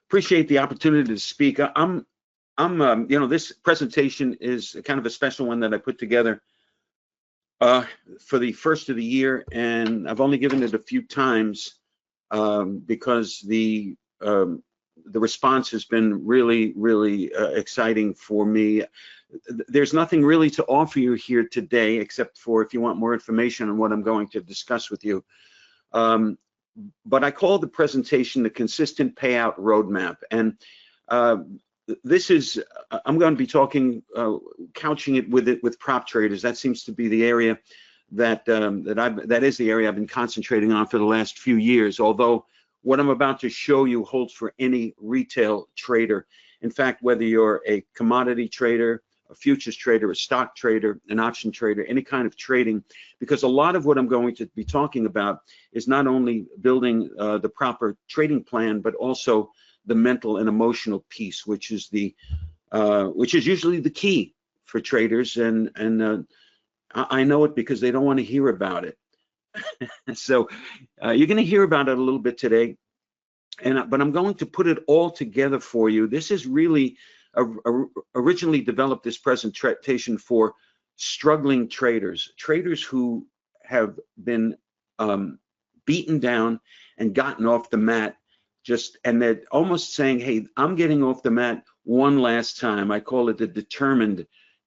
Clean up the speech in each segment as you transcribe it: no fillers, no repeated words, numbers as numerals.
Appreciate the opportunity to speak. This presentation is kind of a special one that I put together for the first of the year, and I've only given it a few times because the response has been really exciting for me. There's nothing really to offer you here today, except for if you want more information on what I'm going to discuss with you. But I call the presentation the Consistent Payout Roadmap. And this is, I'm going to be talking, couching it with prop traders. That seems to be the area that is the area I've been concentrating on for the last few years, although what I'm about to show you holds for any retail trader. In fact, whether you're a commodity trader, a futures trader, a stock trader, an option trader, any kind of trading, because a lot of what I'm going to be talking about is not only building the proper trading plan, but also the mental and emotional piece, which is usually the key for traders. And I know it because they don't want to hear about it. So you're going to hear about it a little bit today, but I'm going to put it all together for you. This is really originally developed, this presentation, for struggling traders who have been beaten down and gotten off the mat, and they're almost saying, hey, I'm getting off the mat one last time. I call it the determined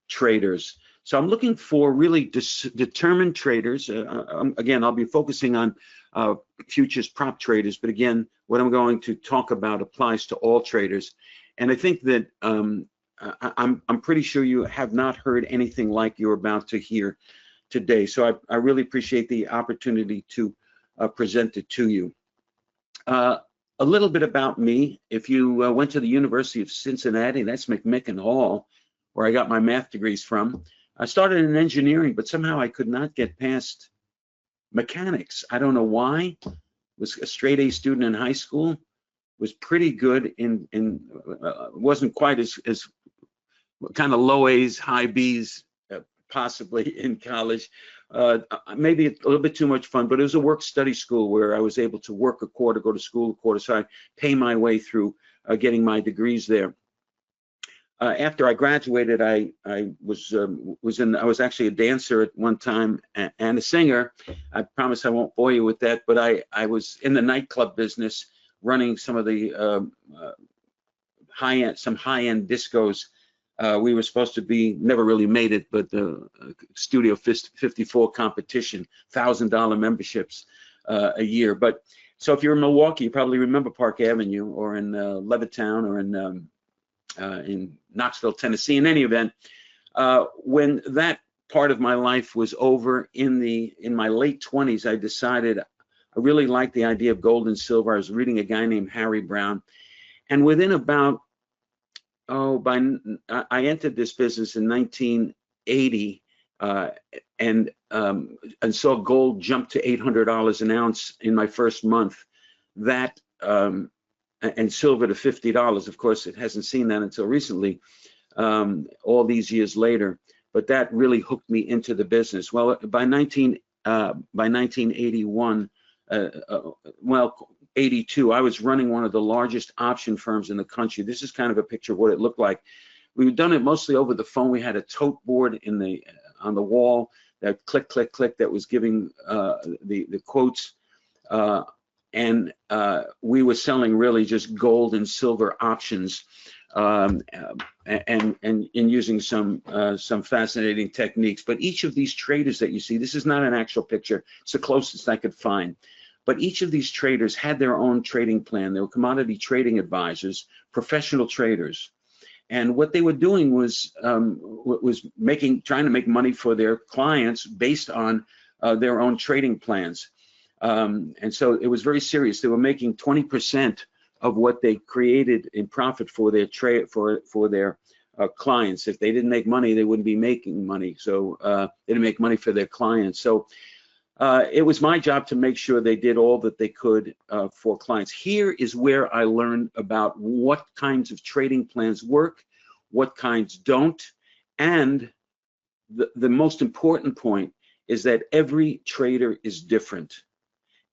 traders. So I'm looking for really determined traders. Again, I'll be focusing on futures prop traders, but again, what I'm going to talk about applies to all traders. And I think that I'm pretty sure you have not heard anything like you're about to hear today. So I really appreciate the opportunity to present it to you. A little bit about me. If you went to the University of Cincinnati, that's McMicken Hall, where I got my math degrees from. I started in engineering, but somehow I could not get past mechanics. I don't know why. Was a straight A student in high school. Was pretty good wasn't quite as kind of low A's, high B's, possibly in college. Maybe a little bit too much fun, but it was a work-study school where I was able to work a quarter, go to school a quarter, so I pay my way through getting my degrees there. After I graduated, I was actually a dancer at one time and a singer. I promise I won't bore you with that, but I was in the nightclub business, running some of the high-end discos. We were supposed to be, never really made it, but the Studio 54 competition, $1,000 memberships a year. But so if you're in Milwaukee, you probably remember Park Avenue, or in Levittown, or in Knoxville, Tennessee. In any event, when that part of my life was over, in my late 20s, I decided I really liked the idea of gold and silver. I was reading a guy named Harry Brown, and within about I entered this business in 1980 and saw gold jump to $800 an ounce in my first month. That and silver to $50. Of course, it hasn't seen that until recently, all these years later. But that really hooked me into the business. Well, by 1981, 82, I was running one of the largest option firms in the country. This is kind of a picture of what it looked like. We've done it mostly over the phone. We had a tote board on the wall that click, click, click, that was giving the quotes. And we were selling really just gold and silver options, and using some fascinating techniques. But each of these traders that you see, this is not an actual picture. It's the closest I could find. But each of these traders had their own trading plan. They were commodity trading advisors, professional traders. And what they were doing was trying to make money for their clients based on their own trading plans. And so it was very serious. They were making 20% of what they created in profit for their for their clients. If they didn't make money, they wouldn't be making money. So they didn't make money for their clients. So it was my job to make sure they did all that they could for clients. Here is where I learned about what kinds of trading plans work, what kinds don't, and the most important point is that every trader is different.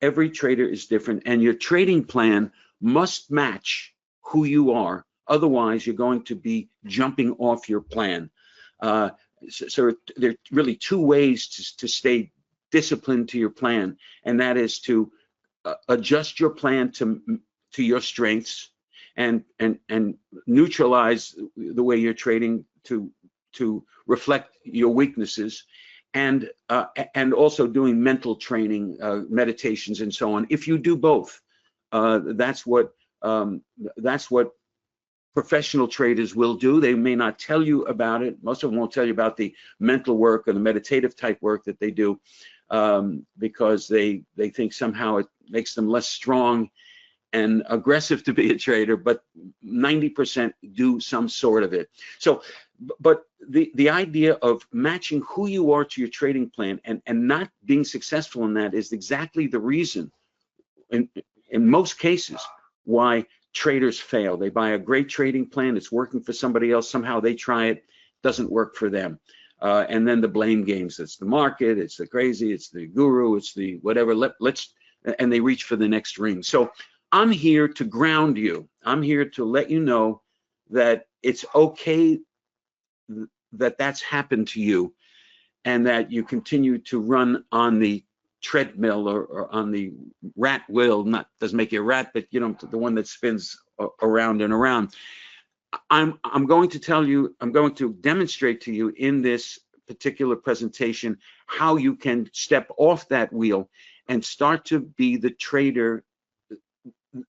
Every trader is different, and your trading plan must match who you are. Otherwise, you're going to be jumping off your plan. So there are really two ways to stay disciplined to your plan, and that is to adjust your plan to your strengths, and neutralize the way you're trading to reflect your weaknesses, and also doing mental training, meditations, and so on. If you do both, that's what professional traders will do. They may not tell you about it. Most of them won't tell you about the mental work or the meditative type work that they do, because they think somehow it makes them less strong and aggressive to be a trader, but 90% do some sort of it. So, but the idea of matching who you are to your trading plan and not being successful in that is exactly the reason, in most cases, why traders fail. They buy a great trading plan, it's working for somebody else, somehow they try it, doesn't work for them. And then the blame games, it's the market, it's the crazy, it's the guru, it's the whatever, and they reach for the next ring. So I'm here to ground you. I'm here to let you know that it's okay that that's happened to you, and that you continue to run on the treadmill or on the rat wheel. Doesn't make you a rat, but you know, the one that spins around and around. I'm going to tell you, I'm going to demonstrate to you in this particular presentation how you can step off that wheel and start to be the trader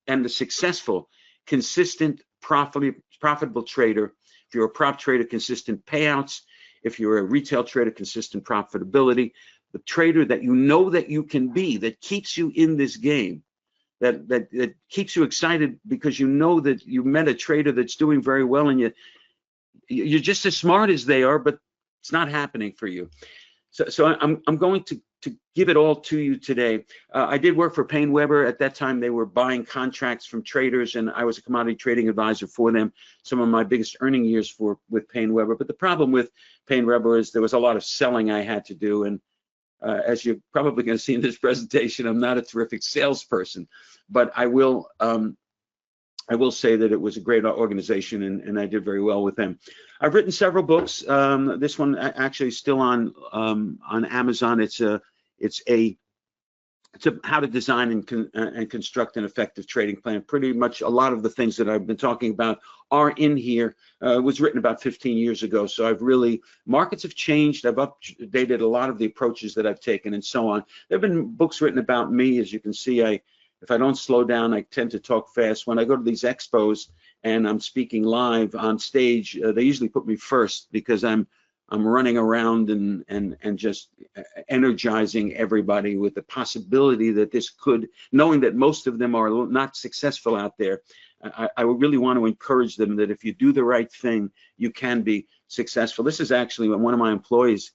and the successful, consistent, profitable trader. If you're a prop trader, consistent payouts. If you're a retail trader, consistent profitability. The trader that you know that you can be, that keeps you in this game, that keeps you excited because you know that you met a trader that's doing very well, and you're just as smart as they are, but it's not happening for you. So I'm going to give it all to you today. I did work for Payne Weber. At that time, they were buying contracts from traders, and I was a commodity trading advisor for them. Some of my biggest earning years with Payne Weber. But the problem with Payne Weber is there was a lot of selling I had to do, and as you're probably going to see in this presentation, I'm not a terrific salesperson, but I will say that it was a great organization, and I did very well with them. I've written several books. This one actually is still on Amazon. It's how to design and construct an effective trading plan. Pretty much a lot of the things that I've been talking about are in here. It was written about 15 years ago, so I've really, markets have changed. I've updated a lot of the approaches that I've taken and so on. There have been books written about me. As you can see, if I don't slow down, I tend to talk fast. When I go to these expos and I'm speaking live on stage, they usually put me first because I'm running around and just energizing everybody with the possibility that this could, knowing that most of them are not successful out there. I really want to encourage them that if you do the right thing, you can be successful. This is actually when one of my employees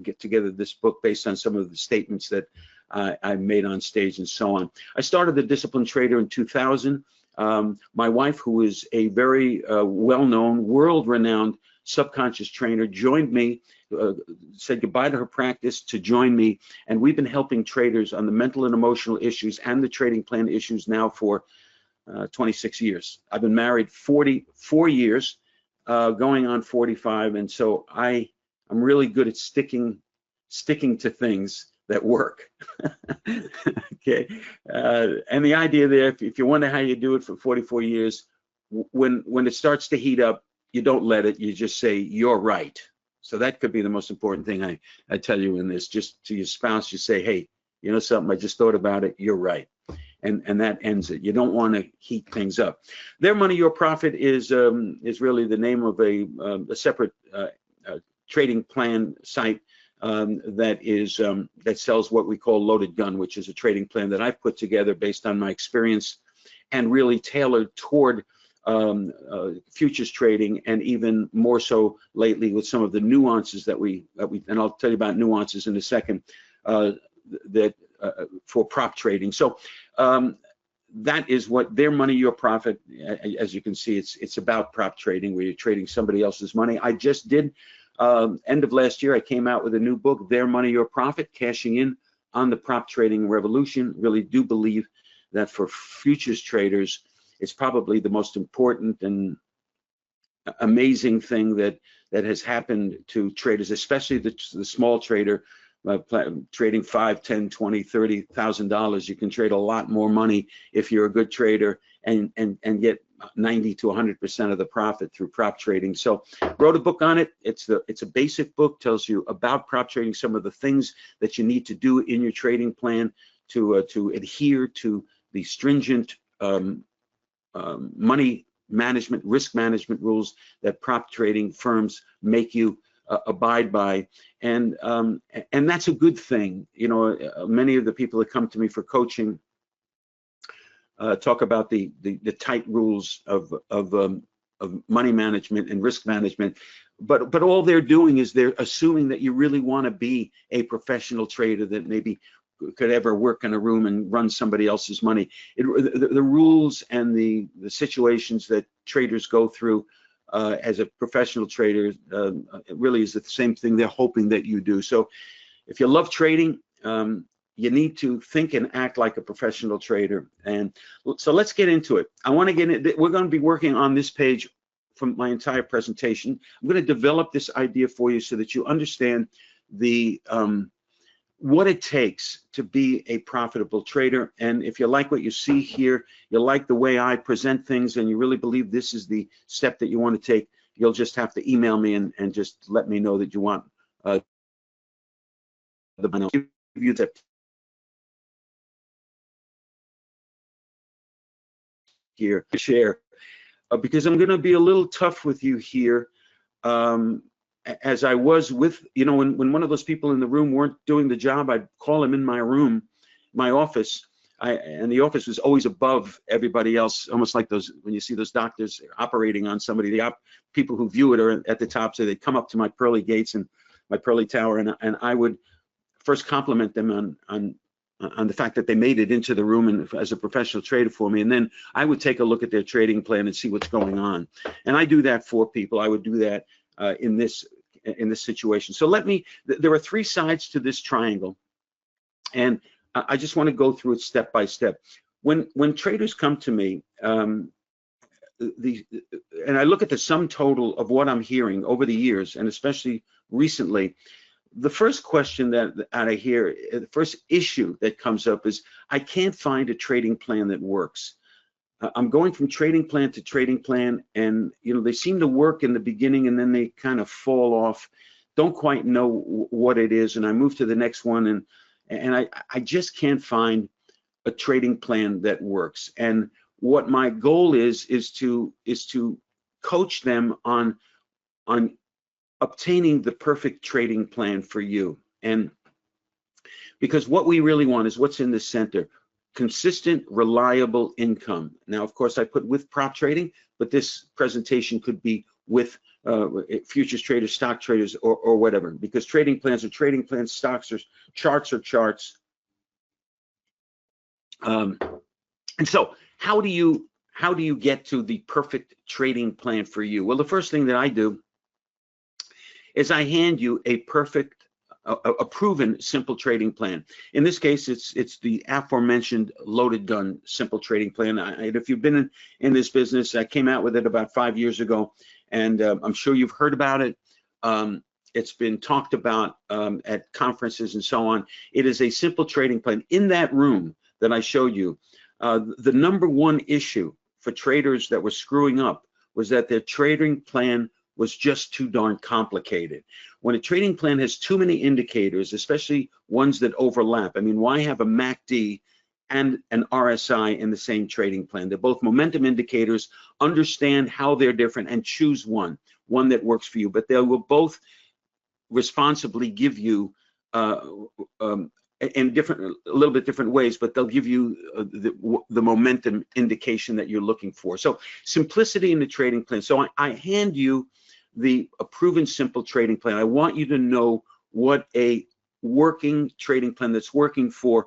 get together this book based on some of the statements that I made on stage and so on. I started the Disciplined Trader in 2000. My wife, who is a very well-known, world-renowned subconscious trainer, joined me, said goodbye to her practice to join me, and we've been helping traders on the mental and emotional issues and the trading plan issues now for 26 years. I've been married 44 years, going on 45, and so I'm really good at sticking to things that work. Okay, and the idea there, if you wonder how you do it for 44 years, when it starts to heat up, you don't let it, you just say, you're right. So that could be the most important thing I tell you in this. Just to your spouse, you say, hey, you know something, I just thought about it, you're right. And that ends it. You don't want to heat things up. Their Money, Your Profit is really the name of a separate trading plan site that sells what we call Loaded Gun, which is a trading plan that I've put together based on my experience and really tailored toward futures trading, and even more so lately with some of the nuances that we and I'll tell you about nuances in a second, for prop trading. So that is what Their Money, Your Profit. As you can see, it's about prop trading, where you're trading somebody else's money. I just did, end of last year, I came out with a new book, Their Money, Your Profit, cashing in on the prop trading revolution. Really do believe that for futures traders, it's probably the most important and amazing thing that has happened to traders, especially the small trader, trading $5, $10, $20, $30,000. You can trade a lot more money if you're a good trader and get 90 to 100% of the profit through prop trading. So wrote a book on it. It's a basic book, tells you about prop trading, some of the things that you need to do in your trading plan to adhere to the stringent money management, risk management rules that prop trading firms make you abide by, and that's a good thing. You know, many of the people that come to me for coaching talk about the tight rules of money management and risk management, but all they're doing is they're assuming that you really want to be a professional trader that maybe could ever work in a room and run somebody else's money. The rules and the situations that traders go through as a professional trader, it really is the same thing they're hoping that you do. So if you love trading, you need to think and act like a professional trader. And so let's get into it. I want to get in. We're going to be working on this page from my entire presentation. I'm going to develop this idea for you so that you understand the what it takes to be a profitable trader. And if you like what you see here, you like the way I present things, and you really believe this is the step that you want to take, you'll just have to email me and just let me know that you want I'll give you the here to share, because I'm going to be a little tough with you here. As I was with, you know, when one of those people in the room weren't doing the job, I'd call him in my room, my office, and the office was always above everybody else, almost like those, when you see those doctors operating on somebody, the people who view it are at the top, so they come up to my pearly gates and my pearly tower, and I would first compliment them on the fact that they made it into the room and as a professional trader for me, and then I would take a look at their trading plan and see what's going on. And I do that for people. I would do that in this situation. So there are three sides to this triangle, and I just want to go through it step by step. When traders come to me, and I look at the sum total of what I'm hearing over the years, and especially recently, the first question that I hear, the first issue that comes up is, I can't find a trading plan that works. I'm going from trading plan to trading plan, and you know, they seem to work in the beginning and then they kind of fall off, don't quite know what it is, and I move to the next one, and I just can't find a trading plan that works. And what my goal is to coach them on obtaining the perfect trading plan for you. And because what we really want is what's in the center: consistent, reliable income. Now, of course, I put with prop trading, but this presentation could be with futures traders, stock traders, or whatever, because trading plans are trading plans, stocks are charts. And so how do you get to the perfect trading plan for you? Well, the first thing that I do is I hand you a proven simple trading plan. In this case, it's the aforementioned loaded gun simple trading plan. If you've been in this business, I came out with it about 5 years ago, and I'm sure you've heard about it. It's been talked about at conferences and so on. It is a simple trading plan. In that room that I showed you, the number one issue for traders that were screwing up was that their trading plan was just too darn complicated. When a trading plan has too many indicators, especially ones that overlap, I mean, why have a MACD and an RSI in the same trading plan? They're both momentum indicators. Understand how they're different and choose one that works for you, but they will both responsibly give you in a little bit different ways, but they'll give you the momentum indication that you're looking for. So simplicity in the trading plan. So I hand you a proven simple trading plan. I want you to know what a working trading plan that's working for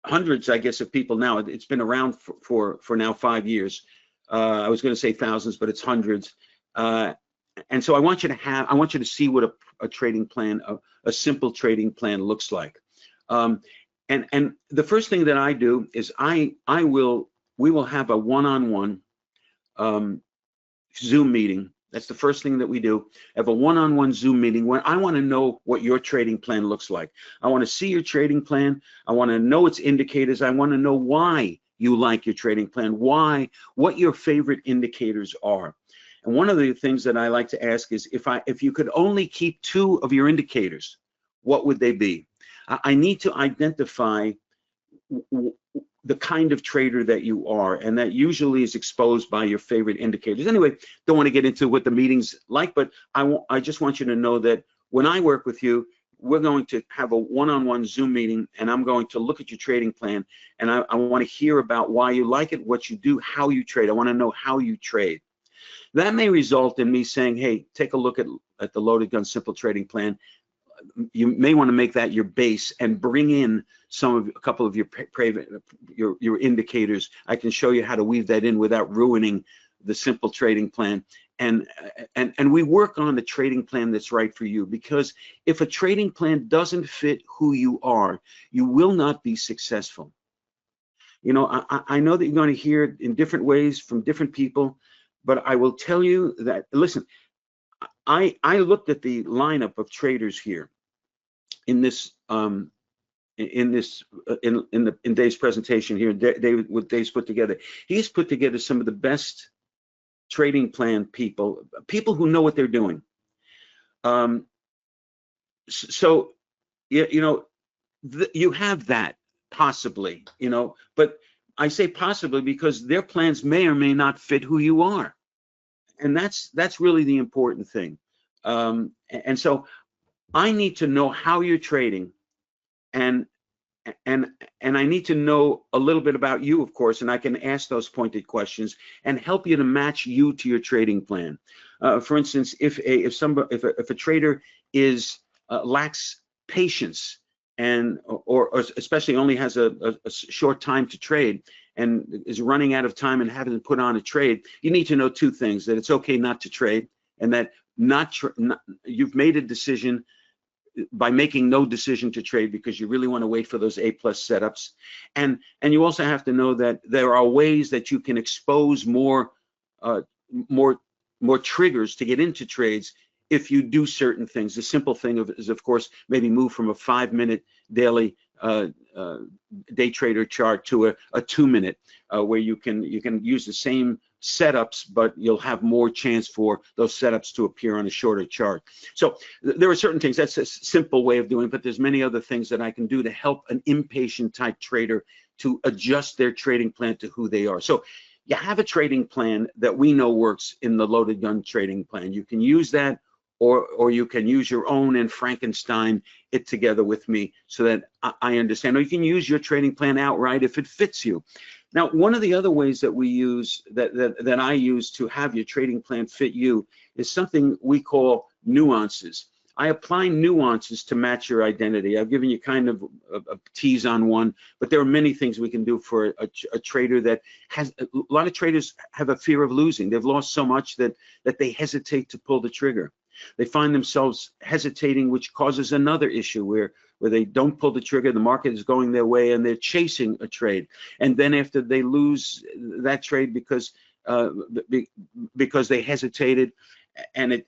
hundreds, I guess, of people now. It's been around for now 5 years. I was going to say thousands, but it's hundreds. And so I want you to see what a trading plan, a simple trading plan looks like. And the first thing that I do is we will have a one-on-one Zoom meeting. That's the first thing that we do. Have a one-on-one Zoom meeting where I want to know what your trading plan looks like. I want to see your trading plan. I want to know its indicators. I want to know why you like your trading plan, what your favorite indicators are. And one of the things that I like to ask is if you could only keep 2 of your indicators, what would they be? I need to identify the kind of trader that you are, and that usually is exposed by your favorite indicators. Anyway, don't want to get into what the meeting's like, but I just want you to know that when I work with you, we're going to have a one-on-one Zoom meeting, and I'm going to look at your trading plan, and I want to hear about why you like it, what you do, how you trade. I want to know how you trade. That may result in me saying, hey, take a look at the Loaded Gun Simple Trading Plan. You may want to make that your base and bring in a couple of your indicators. I can show you how to weave that in without ruining the simple trading plan. And we work on the trading plan that's right for you, because if a trading plan doesn't fit who you are, you will not be successful. You know, I know that you're going to hear it in different ways from different people, but I will tell you that, listen, I looked at the lineup of traders here in this in Dave's presentation here. What Dave's put together, he's put together some of the best trading plan people who know what they're doing. So you know, you have that possibly, you know, but I say possibly because their plans may or may not fit who you are. And that's really the important thing. And so I need to know how you're trading, and I need to know a little bit about you, of course, and I can ask those pointed questions and help you to match you to your trading plan. For instance, if a trader lacks patience, or especially only has a short time to trade and is running out of time and having to put on a trade, you need to know 2 things: that it's okay not to trade, and that you've made a decision by making no decision to trade because you really want to wait for those A+ setups. And you also have to know that there are ways that you can expose more triggers to get into trades if you do certain things. The simple thing is, of course, maybe move from a 5-minute daily day trader chart to a 2-minute, where you can use the same setups, but you'll have more chance for those setups to appear on a shorter chart. So there are certain things. That's a simple way of doing it, but there's many other things that I can do to help an impatient type trader to adjust their trading plan to who they are. So you have a trading plan that we know works in the Loaded Gun Trading Plan. You can use that, or you can use your own and Frankenstein it together with me so that I understand. Or you can use your trading plan outright if it fits you. Now, one of the other ways that we use, that I use to have your trading plan fit you, is something we call nuances. I apply nuances to match your identity. I've given you kind of a tease on one, but there are many things we can do for a trader that has, a lot of traders have a fear of losing. They've lost so much that they hesitate to pull the trigger. They find themselves hesitating, which causes another issue where they don't pull the trigger, the market is going their way, and they're chasing a trade. And then after they lose that trade because they hesitated, and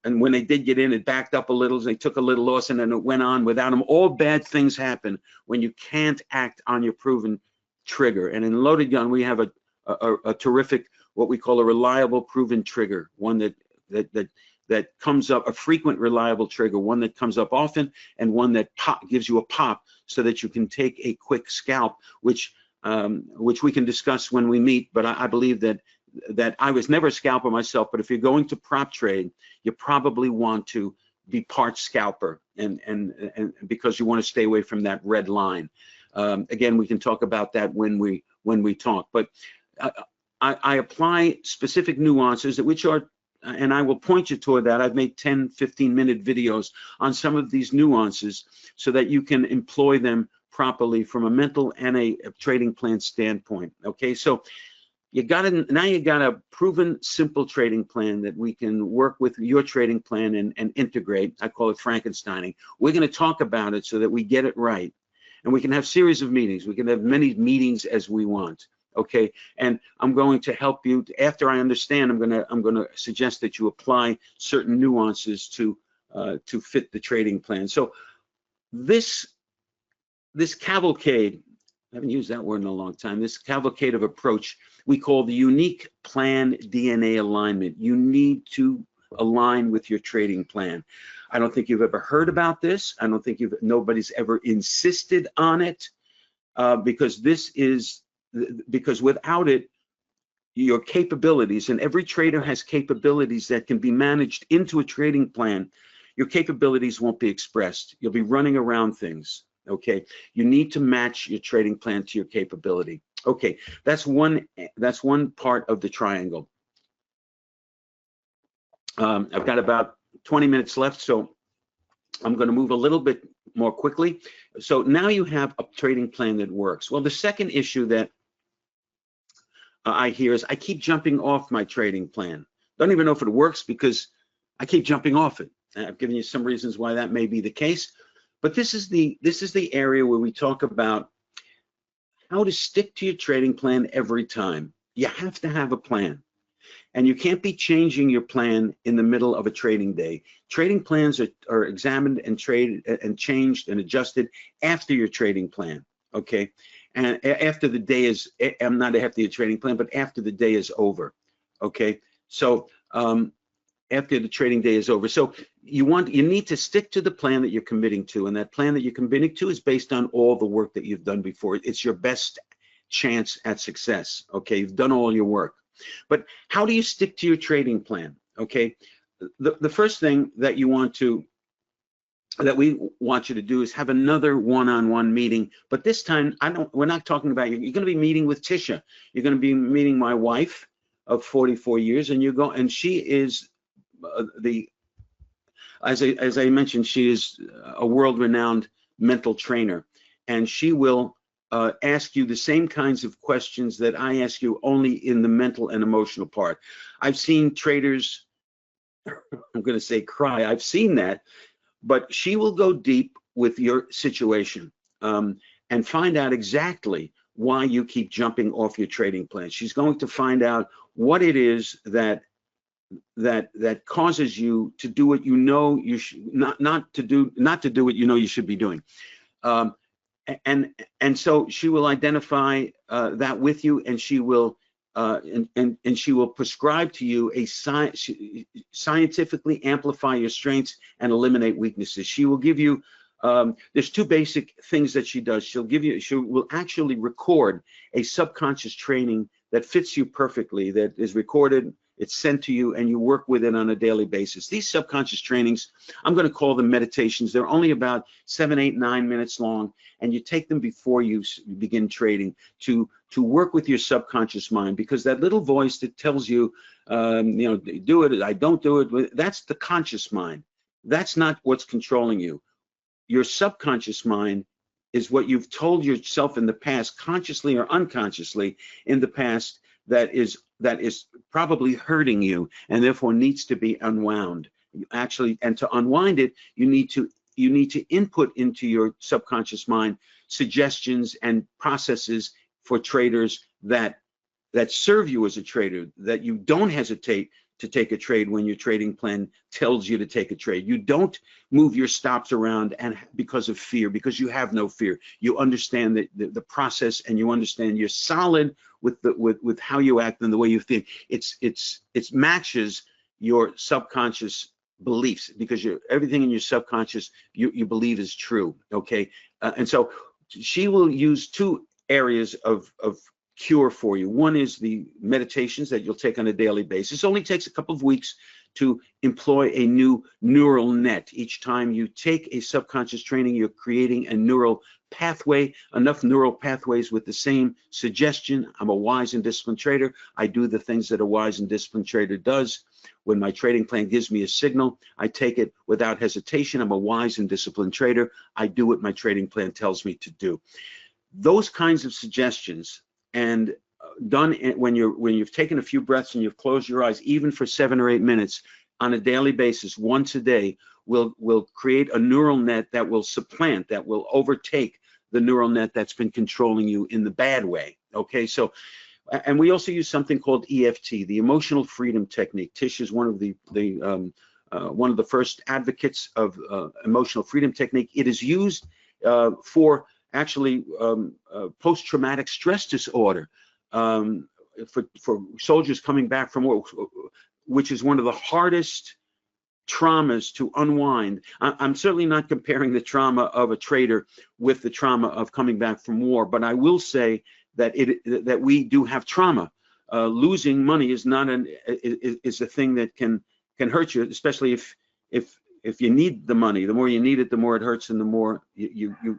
when they did get in, it backed up a little, so they took a little loss, and then it went on without them. All bad things happen when you can't act on your proven trigger. And in Loaded Gun, we have a terrific, what we call a reliable proven trigger, one that comes up, a frequent reliable trigger, one that comes up often, and one that gives you a pop so that you can take a quick scalp, which we can discuss when we meet. But I believe that I was never a scalper myself, but if you're going to prop trade, you probably want to be part scalper, and because you want to stay away from that red line. Again, we can talk about that when we talk, but I apply specific nuances which are, and I will point you toward that. I've made 10, 15-minute videos on some of these nuances so that you can employ them properly from a mental and a trading plan standpoint. Okay, so now you got a proven simple trading plan that we can work with your trading plan and integrate. I call it Frankensteining. We're going to talk about it so that we get it right. and we can have series of meetings. We can have many meetings as we want. Okay, and I'm going to help you after I understand. I'm gonna suggest that you apply certain nuances to fit the trading plan. So this cavalcade, I haven't used that word in a long time. This cavalcade of approach we call the unique plan DNA alignment. You need to align with your trading plan. I don't think you've ever heard about this. I don't think nobody's ever insisted on it because without it, your capabilities, and every trader has capabilities that can be managed into a trading plan, your capabilities won't be expressed. You'll be running around things. Okay, you need to match your trading plan to your capability. Okay, that's one part of the triangle. I've got about 20 minutes left, so I'm going to move a little bit more quickly. So now you have a trading plan that works. Well, the second issue that I hear is I keep jumping off my trading plan. Don't even know if it works because I keep jumping off it. I've given you some reasons why that may be the case, but this is the area where we talk about how to stick to your trading plan every time. You have to have a plan, and you can't be changing your plan in the middle of a trading day. Trading plans are examined and changed and adjusted after your trading plan. Okay, and after the day is, I'm not after your trading plan, but after the day is over. Okay, so after the trading day is over. So you need to stick to the plan that you're committing to, and that plan that you're committing to is based on all the work that you've done before. It's your best chance at success. Okay, you've done all your work. But how do you stick to your trading plan? Okay, the first thing that we want you to do is have another one-on-one meeting. But this time, we're not talking about you. You're going to be meeting with Tisha. You're going to be meeting my wife of 44 years, and she is as I mentioned, she is a world-renowned mental trainer, and she will ask you the same kinds of questions that I ask you, only in the mental and emotional part. I've seen traders, I'm going to say cry, I've seen that, but she will go deep with your situation and find out exactly why you keep jumping off your trading plan. She's going to find out what it is that causes you to do what you know you should not to do what you know you should be doing. And so she will identify that with you, and she will she will prescribe to you a scientifically amplify your strengths and eliminate weaknesses. She will give you there's two basic things that she does. She will actually record a subconscious training that fits you perfectly, that is recorded, it's sent to you, and you work with it on a daily basis. These subconscious trainings, I'm going to call them meditations. They're only about 7, 8, 9 minutes long, and you take them before you begin trading to work with your subconscious mind, because that little voice that tells you, do it, I don't do it, that's the conscious mind. That's not what's controlling you. Your subconscious mind is what you've told yourself in the past, consciously or unconsciously in the past, that is probably hurting you and therefore needs to be unwound. And to unwind it, you need to input into your subconscious mind suggestions and processes for traders that serve you as a trader, that you don't hesitate to take a trade when your trading plan tells you to take a trade. You don't move your stops around and because of fear, because you have no fear. You understand the process, and you understand you're solid with how you act and the way you think. It matches your subconscious beliefs, because everything in your subconscious you believe is true. Okay, and so she will use two areas of cure for you. One is the meditations that you'll take on a daily basis. It only takes a couple of weeks to employ a new neural net. Each time you take a subconscious training, you're creating a neural pathway, enough neural pathways with the same suggestion. I'm a wise and disciplined trader. I do the things that a wise and disciplined trader does. When my trading plan gives me a signal, I take it without hesitation. I'm a wise and disciplined trader. I do what my trading plan tells me to do. Those kinds of suggestions, and done when you've taken a few breaths and you've closed your eyes, even for 7 or 8 minutes on a daily basis, once a day, will create a neural net that will supplant, that will overtake the neural net that's been controlling you in the bad way. Okay, so, and we also use something called EFT, the emotional freedom technique. Tish is one of the first advocates of emotional freedom technique. It is used for actually post-traumatic stress disorder, for soldiers coming back from war, which is one of the hardest traumas to unwind. I'm certainly not comparing the trauma of a trader with the trauma of coming back from war, but I will say that that we do have trauma. Losing money is not is a thing that can hurt you, especially if you need the money. The more you need it, the more it hurts, and the more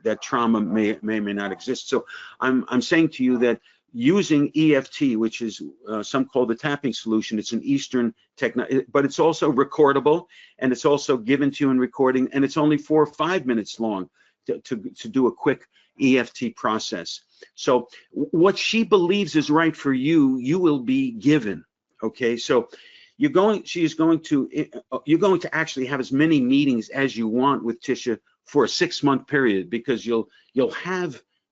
that trauma may not exist. So I'm saying to you that using EFT, which is some call the tapping solution, it's an Eastern technique, but it's also recordable, and it's also given to you in recording, and it's only 4 or 5 minutes long to do a quick EFT process. So what she believes is right for you, you will be given. Okay, so you're going to actually have as many meetings as you want with Tisha for a 6-month period, because you'll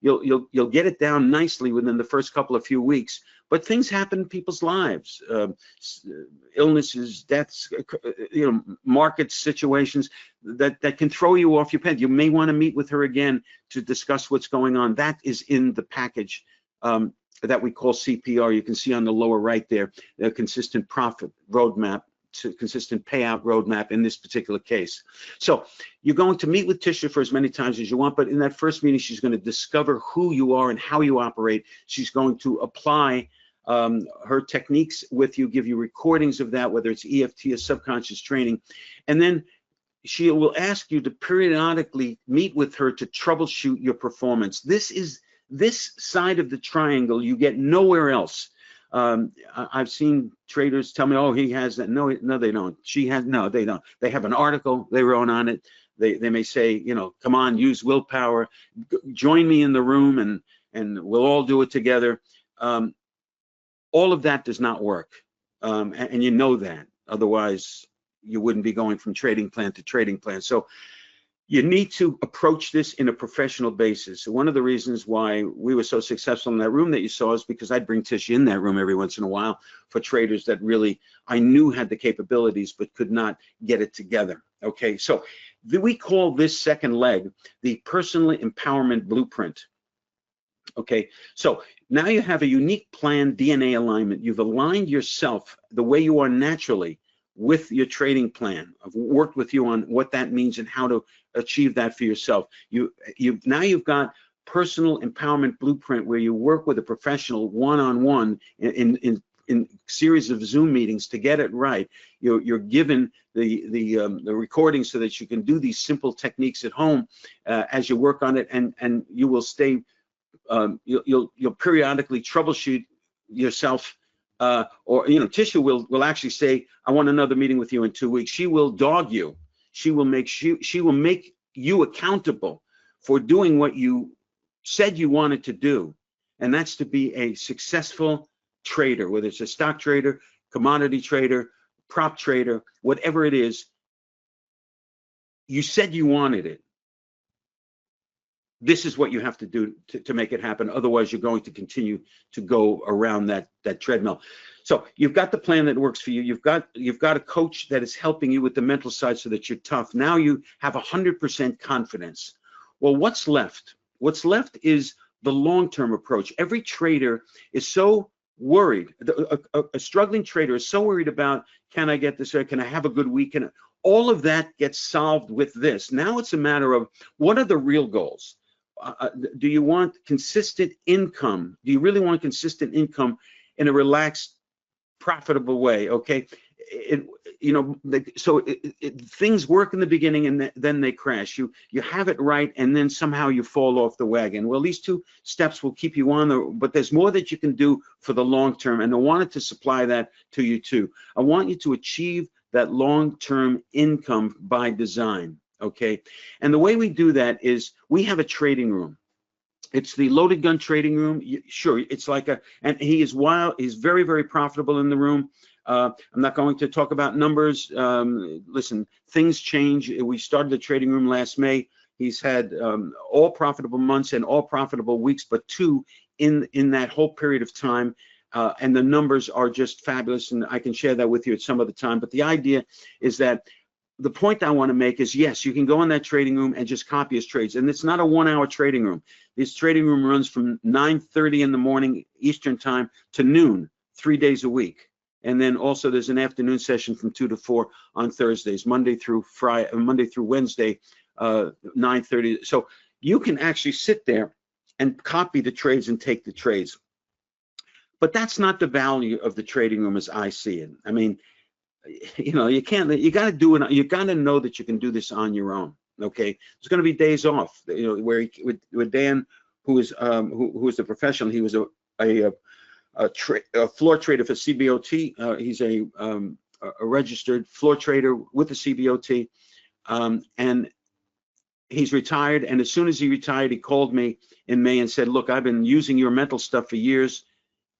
get it down nicely within the first couple of few weeks. But things happen in people's lives, illnesses, deaths, market situations that can throw you off your path. You may want to meet with her again to discuss what's going on. That is in the package that we call CPR. You can see on the lower right there, the consistent profit roadmap to consistent payout roadmap in this particular case. So you're going to meet with Tisha for as many times as you want, but in that first meeting, she's going to discover who you are and how you operate. She's going to apply her techniques with you, give you recordings of that, whether it's EFT or subconscious training, and then she will ask you to periodically meet with her to troubleshoot your performance. This side of the triangle you get nowhere else. I've seen traders tell me, oh, he has that. No, they don't. She has, no, they don't. They have an article they wrote on it. They may say, come on, use willpower, join me in the room, and we'll all do it together. All of that does not work, and you know that. Otherwise, you wouldn't be going from trading plan to trading plan. So you need to approach this in a professional basis. One of the reasons why we were so successful in that room that you saw is because I'd bring Tish in that room every once in a while for traders that really I knew had the capabilities but could not get it together. Okay, so we call this second leg the personal empowerment blueprint. Okay, so now you have a unique plan DNA alignment. You've aligned yourself the way you are naturally with your trading plan. I've worked with you on what that means and how to achieve that for yourself. Now you've got personal empowerment blueprint, where you work with a professional one-on-one in series of Zoom meetings to get it right. You're given the recording so that you can do these simple techniques at home as you work on it, and you will stay. You'll periodically troubleshoot yourself. Or Tisha will actually say, I want another meeting with you in 2 weeks. She will dog you. She will make you accountable for doing what you said you wanted to do, and that's to be a successful trader, whether it's a stock trader, commodity trader, prop trader, whatever it is. You said you wanted it. This is what you have to do to make it happen. Otherwise, you're going to continue to go around that treadmill. So you've got the plan that works for you. You've got a coach that is helping you with the mental side so that you're tough. Now you have 100% confidence. Well, what's left? What's left is the long-term approach. Every trader is so worried. A struggling trader is so worried about, can I get this? Can I have a good week? All of that gets solved with this. Now it's a matter of, what are the real goals? Do you want consistent income? Do you really want consistent income in a relaxed, profitable way? Okay, things work in the beginning and then they crash. You have it right, and then somehow you fall off the wagon. Well, these 2 steps will keep you on but there's more that you can do for the long term, and I wanted to supply that to you too. I want you to achieve that long-term income by design. Okay, and the way we do that is we have a trading room. It's the loaded gun trading room. Sure, it's like and he is wild. He's very, very profitable in the room. I'm not going to talk about numbers. Listen, things change. We started the trading room last May. He's had all profitable months and all profitable weeks, but 2 in that whole period of time. And the numbers are just fabulous, and I can share that with you at some other time. But the idea is that the point I want to make is, yes, you can go in that trading room and just copy his trades. And it's not a 1-hour trading room. This trading room runs from 9:30 in the morning Eastern time to noon, 3 days a week. And then also there's an afternoon session from 2 to 4 on Thursdays, Monday through Wednesday, 9:30. So you can actually sit there and copy the trades and take the trades. But that's not the value of the trading room as I see it. I mean, you know, you got to do it. You got to know that you can do this on your own. Okay, there's going to be days off. You know, where with Dan, who is a professional. He was a floor trader for CBOT. He's a registered floor trader with the CBOT, and he's retired. And as soon as he retired, he called me in May and said, "Look, I've been using your mental stuff for years.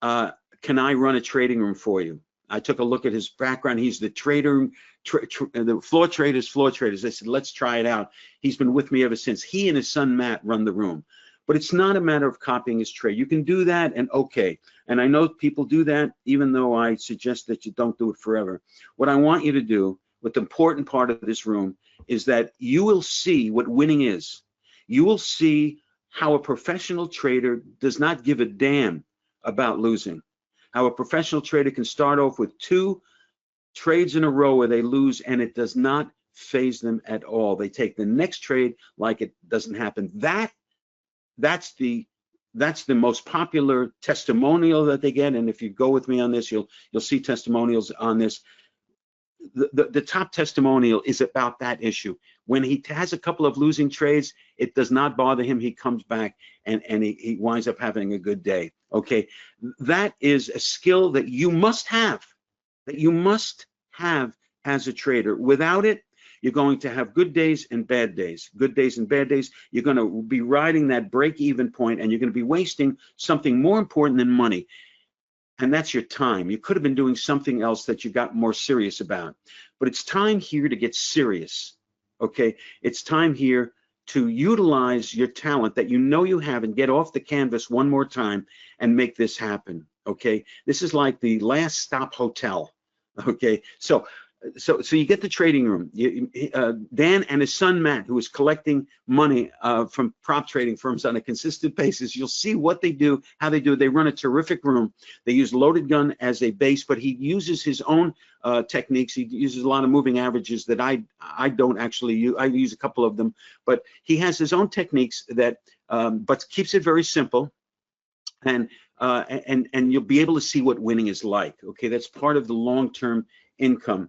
Can I run a trading room for you?" I took a look at his background. He's the trader, the floor traders. I said, let's try it out. He's been with me ever since. He and his son, Matt, run the room. But it's not a matter of copying his trade. You can do that, and okay. And I know people do that, even though I suggest that you don't do it forever. What I want you to do, what the important part of this room, is that you will see what winning is. You will see how a professional trader does not give a damn about losing. How a professional trader can start off with 2 trades in a row where they lose, and it does not faze them at all. They take the next trade like it doesn't happen. That's the most popular testimonial that they get. And if you go with me on this, you'll see testimonials on this. The top testimonial is about that issue. When he has a couple of losing trades, it does not bother him. He comes back and he winds up having a good day. Okay, that is a skill that you must have, as a trader. Without it, you're going to have good days and bad days. Good days and bad days. You're going to be riding that break-even point, and you're going to be wasting something more important than money. And that's your time. You could have been doing something else that you got more serious about. But it's time here to get serious, okay? It's time here to utilize your talent that you know you have and get off the canvas one more time and make this happen, okay? This is like the last stop hotel, okay? So you get the trading room. Dan and his son, Matt, who is collecting money from prop trading firms on a consistent basis, you'll see what they do, how they do it. They run a terrific room. They use loaded gun as a base, but he uses his own techniques. He uses a lot of moving averages that I don't actually use. I use a couple of them, but he has his own techniques that, but keeps it very simple. And you'll be able to see what winning is like. Okay, that's part of the long-term income.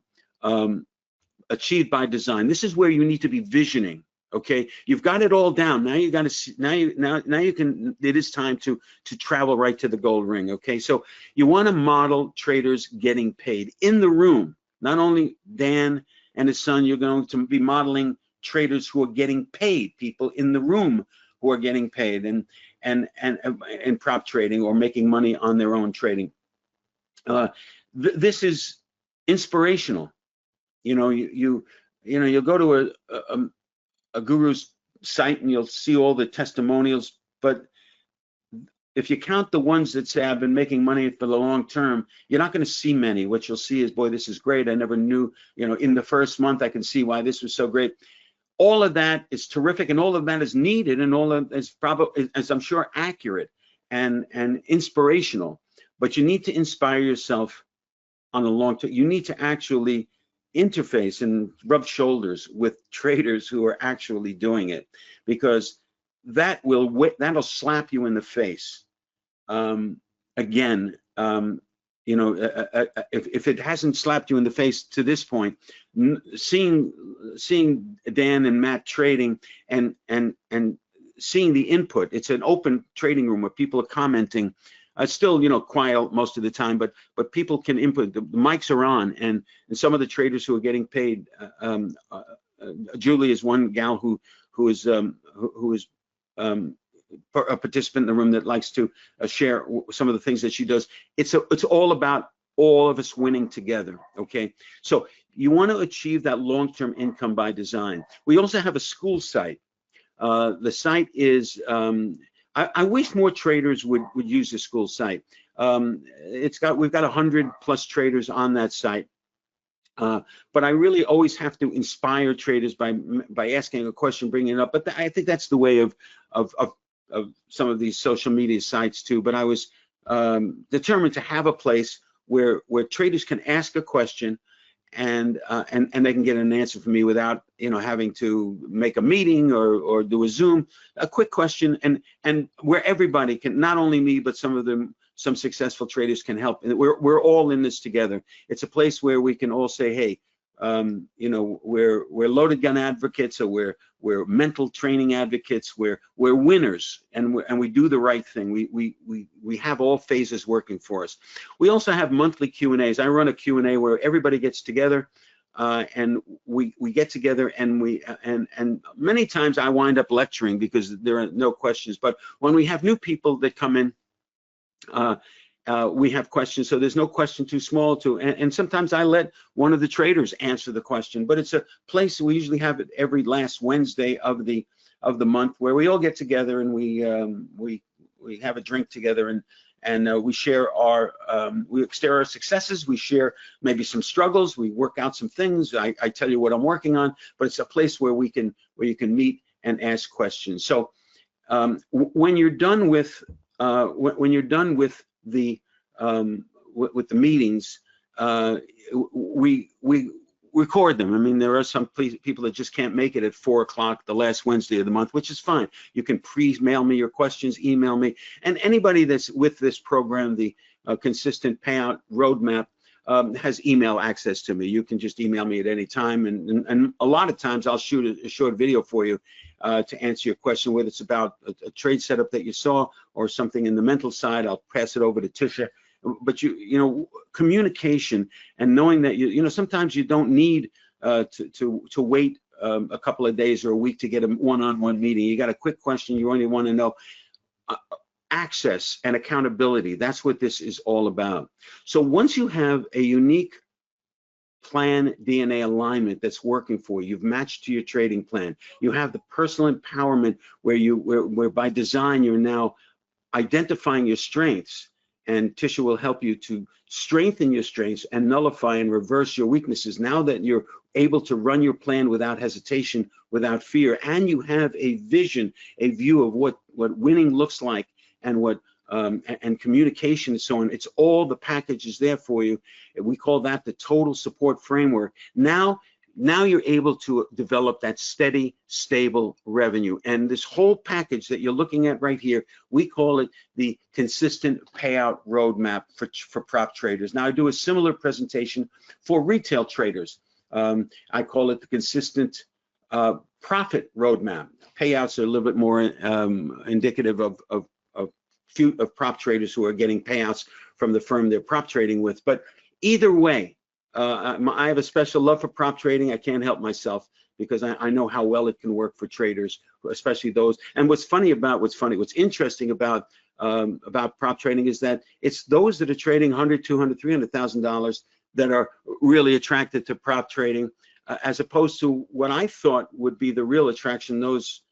Achieved by design. This is where you need to be visioning. Okay, you've got it all down. Now you got to now you can. It is time to travel right to the gold ring. Okay, so you want to model traders getting paid in the room. Not only Dan and his son, you're going to be modeling traders who are getting paid. People in the room who are getting paid and prop trading or making money on their own trading. This is inspirational. You know, you'll go to a guru's site and you'll see all the testimonials, but if you count the ones that say I've been making money for the long term, you're not going to see many. What you'll see is, boy, this is great. I never knew, you know, in the first month I can see why this was so great. All of that is terrific, and all of that is needed, and all of is probably, as I'm sure, accurate and inspirational. But you need to inspire yourself on the long term. You need to actually interface and rub shoulders with traders who are actually doing it, because that'll slap you in the face. Again, you know, if it hasn't slapped you in the face to this point, seeing Dan and Matt trading and seeing the input. It's an open trading room where people are commenting. Still, you know, quiet most of the time, but people can input. The mics are on, and some of the traders who are getting paid. Julie is one gal who is a participant in the room that likes to share some of the things that she does. It's all about all of us winning together. Okay, so you want to achieve that long-term income by design. We also have a school site. The site is, I wish more traders would use the school site. We've got 100+ traders on that site. But I really always have to inspire traders by asking a question, bringing it up. But I think that's the way of some of these social media sites too. But I was determined to have a place where traders can ask a question and they can get an answer from me without having to make a meeting or do a Zoom. A quick question, and where everybody can, not only me but some successful traders can help. And we're all in this together. It's a place where we can all say, hey, we're loaded gun advocates, or we're mental training advocates, we're winners, and we do the right thing. We have all phases working for us. We also have monthly Q&As. I run a Q&A where everybody gets together, and we get together, and many times I wind up lecturing because there are no questions. But when we have new people that come in, we have questions, so there's no question too small and sometimes I let one of the traders answer the question. But it's a place, we usually have it every last Wednesday of the month, where we all get together and we have a drink together, and we share our successes, we share maybe some struggles, we work out some things. I tell you what I'm working on, but it's a place where you can meet and ask questions. So when you're done with the meetings, we record them. I mean, there are some people that just can't make it at 4 o'clock the last Wednesday of the month, which is fine. You can mail me your questions, email me, and anybody that's with this program, the Consistent Payout Roadmap, has email access to me. You can just email me at any time, and a lot of times I'll shoot a short video for you to answer your question, whether it's about a trade setup that you saw or something in the mental side. I'll pass it over to Tisha. But communication and knowing that sometimes you don't need to wait a couple of days or a week to get a one-on-one meeting. You got a quick question, you only want to know. Access and accountability, that's what this is all about. So once you have a unique plan DNA alignment that's working for you, you've matched to your trading plan, you have the personal empowerment where by design you're now identifying your strengths, and Tisha will help you to strengthen your strengths and nullify and reverse your weaknesses. Now that you're able to run your plan without hesitation, without fear, and you have a vision, a view of what winning looks like, and and communication and so on. It's all the packages there for you. We call that the total support framework. Now you're able to develop that steady, stable revenue. And this whole package that you're looking at right here, we call it the Consistent Payout Roadmap for prop traders. Now I do a similar presentation for retail traders. I call it the Consistent Profit Roadmap. Payouts are a little bit more indicative of prop traders who are getting payouts from the firm they're prop trading with. But either way, I have a special love for prop trading. I can't help myself because I know how well it can work for traders, especially those. And what's interesting about prop trading is that it's those that are trading $100, $200, $300,000 that are really attracted to prop trading, as opposed to what I thought would be the real attraction, those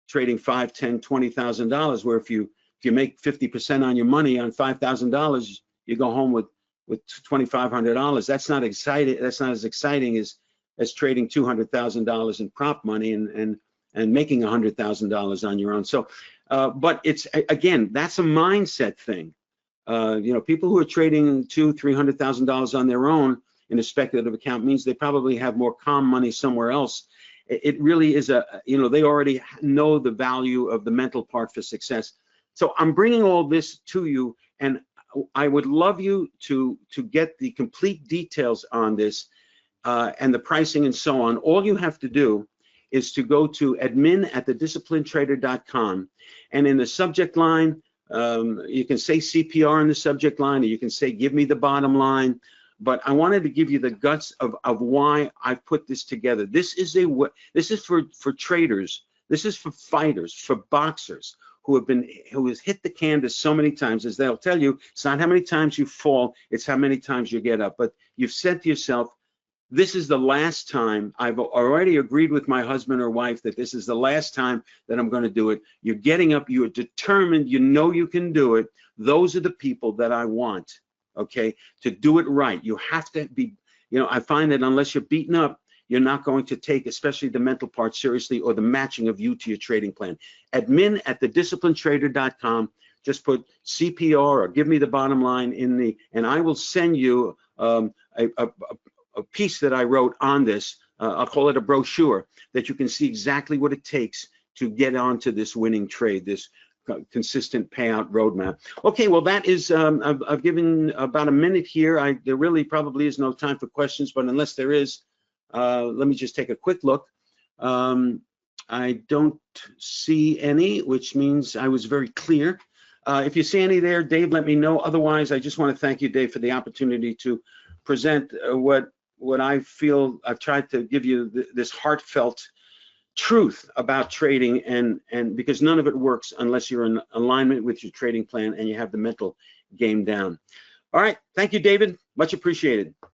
trading $5, $10, $20,000, where if you make 50% on your money on $5,000, you go home with $2,500. That's not exciting. That's not as exciting as trading $200,000 in prop money and making $100,000 on your own. So, but it's, again, that's a mindset thing. People who are trading $200,000, $300,000 on their own in a speculative account means they probably have more calm money somewhere else. It really is they already know the value of the mental part for success. So I'm bringing all this to you, and I would love you to get the complete details on this and the pricing and so on. All you have to do is to go to admin@thedisciplinedtrader.com, and in the subject line, you can say CPR in the subject line, or you can say give me the bottom line. But I wanted to give you the guts of why I put this together. This is for traders. This is for fighters, for boxers who has hit the canvas so many times. As they'll tell you, it's not how many times you fall, it's how many times you get up. But you've said to yourself, this is the last time. I've already agreed with my husband or wife that this is the last time that I'm going to do it. You're getting up, you're determined, you know you can do it. Those are the people that I want, okay, to do it right. You have to be, you know, I find that unless you're beaten up, you're not going to take, especially the mental part, seriously, or the matching of you to your trading plan. admin@thedisciplinedtrader.com. Just put CPR or give me the bottom line in the, and I will send you a piece that I wrote on this. I'll call it a brochure that you can see exactly what it takes to get onto this winning trade, this consistent payout roadmap. Okay, well that is, I've given about a minute here. There really probably is no time for questions, but unless there is, let me just take a quick look. I don't see any, which means I was very clear. If you see any there, Dave, let me know. Otherwise, I just want to thank you, Dave, for the opportunity to present what I feel. I've tried to give you this heartfelt truth about trading, and because none of it works unless you're in alignment with your trading plan and you have the mental game down. All right, thank you, David. Much appreciated.